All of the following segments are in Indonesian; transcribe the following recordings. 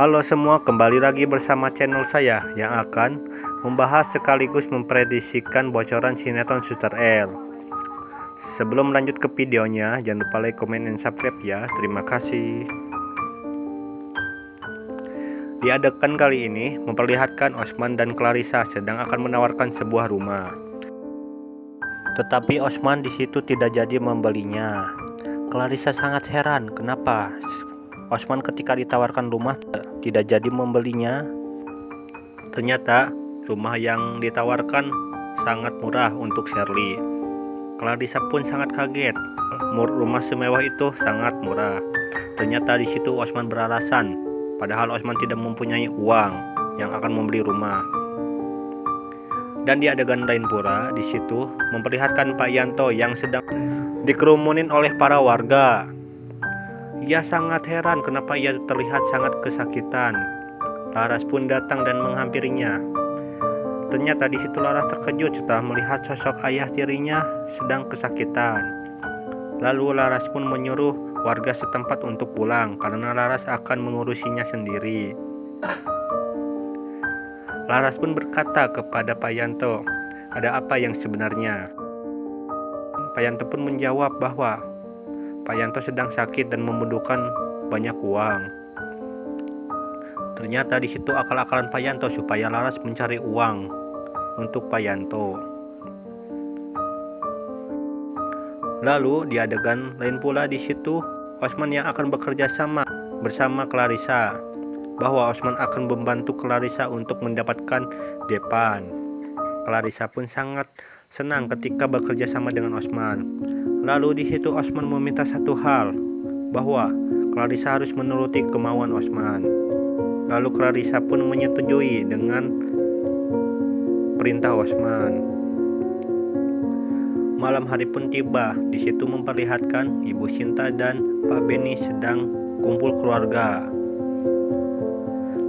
Halo semua, kembali lagi bersama channel saya yang akan membahas sekaligus memprediksikan bocoran sinetron Suster L. Sebelum lanjut ke videonya, jangan lupa like, comment, dan subscribe ya. Terima kasih. Di adegan kali ini memperlihatkan Osman dan Clarissa sedang akan menawarkan sebuah rumah. Tetapi Osman di situ tidak jadi membelinya. Clarissa sangat heran kenapa Osman ketika ditawarkan rumah tidak jadi membelinya. Ternyata rumah yang ditawarkan sangat murah untuk Shirley. Clarissa pun sangat kaget. Rumah semewah itu sangat murah. Ternyata di situ Osman beralasan, padahal Osman tidak mempunyai uang yang akan membeli rumah. Dan di adegan lain pula di situ memperlihatkan Pak Yanto yang sedang dikerumunin oleh para warga. Ia sangat heran kenapa ia terlihat sangat kesakitan. Laras pun datang dan menghampirinya. Ternyata di situ Laras terkejut setelah melihat sosok ayah tirinya sedang kesakitan. Lalu Laras pun menyuruh warga setempat untuk pulang karena Laras akan mengurusinya sendiri. Laras pun berkata kepada Pak Yanto, "Ada apa yang sebenarnya?" Pak Yanto pun menjawab bahwa Pak Yanto sedang sakit dan membutuhkan banyak uang. Ternyata di situ akal-akalan Pak Yanto supaya Laras mencari uang untuk Pak Yanto. Lalu di adegan lain pula di situ Osman yang akan bekerja sama bersama Clarissa, bahwa Osman akan membantu Clarissa untuk mendapatkan depan. Clarissa pun sangat senang ketika bekerja sama dengan Osman. Lalu di situ Osman meminta satu hal, bahwa Clarissa harus menuruti kemauan Osman. Lalu Clarissa pun menyetujui dengan perintah Osman. Malam hari pun tiba. Di situ memperlihatkan Ibu Sinta dan Pak Benny sedang kumpul keluarga.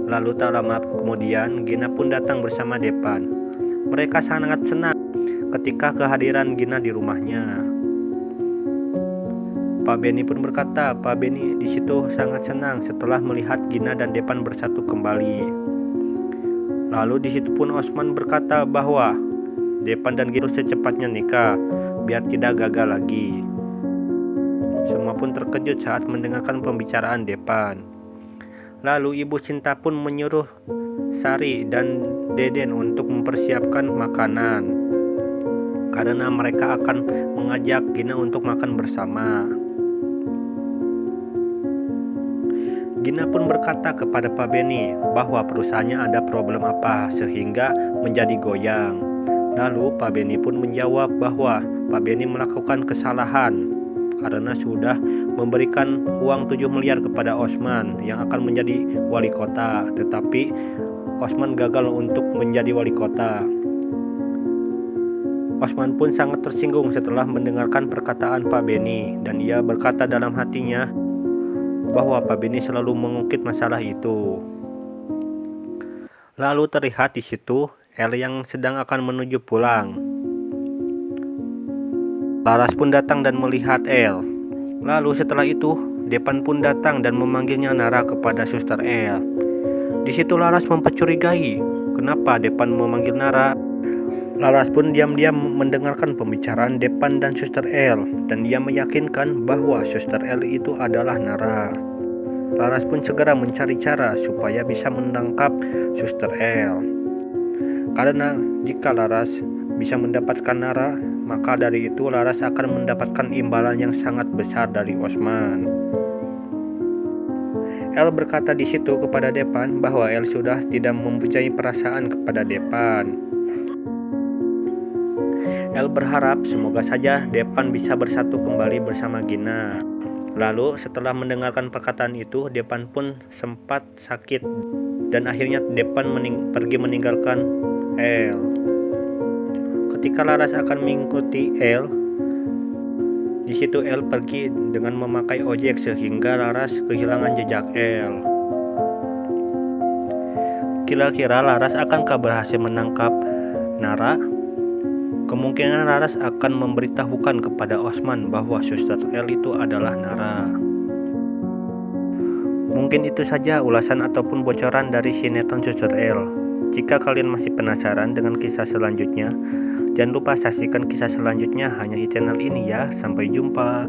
Lalu tak lama kemudian Gina pun datang bersama Depan. Mereka sangat senang ketika kehadiran Gina di rumahnya. Pak Benny pun berkata, Pak Benny di situ sangat senang setelah melihat Gina dan Depan bersatu kembali. Lalu di situ pun Osman berkata bahwa Depan dan Gina secepatnya nikah biar tidak gagal lagi. Semua pun terkejut saat mendengarkan pembicaraan Depan. Lalu Ibu Sinta pun menyuruh Sari dan Deden untuk mempersiapkan makanan karena mereka akan mengajak Gina untuk makan bersama. Gina pun berkata kepada Pak Benny bahwa perusahaannya ada problem apa sehingga menjadi goyang. Lalu Pak Benny pun menjawab bahwa Pak Benny melakukan kesalahan karena sudah memberikan uang 7 miliar kepada Osman yang akan menjadi wali kota, tetapi Osman gagal untuk menjadi wali kota. Osman pun sangat tersinggung setelah mendengarkan perkataan Pak Benny, dan ia berkata dalam hatinya bahwa Pak Benny selalu mengungkit masalah itu. Lalu terlihat di situ El yang sedang akan menuju pulang. Laras pun datang dan melihat El. Lalu setelah itu Depan pun datang dan memanggilnya Nara kepada Suster El. Di situ Laras mempercurigai kenapa Depan memanggil Nara. Laras pun diam-diam mendengarkan pembicaraan Depan dan Suster L, dan dia meyakinkan bahwa Suster L itu adalah Nara. Laras pun segera mencari cara supaya bisa menangkap Suster L. Karena jika Laras bisa mendapatkan Nara, maka dari itu Laras akan mendapatkan imbalan yang sangat besar dari Osman. El berkata di situ kepada Depan bahwa El sudah tidak mempunyai perasaan kepada Depan. El berharap semoga saja Depan bisa bersatu kembali bersama Gina. Lalu setelah mendengarkan perkataan itu, Depan pun sempat sakit dan akhirnya Depan pergi meninggalkan El. Ketika Laras akan mengikuti El, di situ El pergi dengan memakai ojek sehingga Laras kehilangan jejak El. Kira-kira Laras akankah berhasil menangkap Nara? Kemungkinan Laras akan memberitahukan kepada Osman bahwa Suster L itu adalah Nara. Mungkin itu saja ulasan ataupun bocoran dari sinetron Suster L. Jika kalian masih penasaran dengan kisah selanjutnya, jangan lupa saksikan kisah selanjutnya hanya di channel ini ya. Sampai jumpa.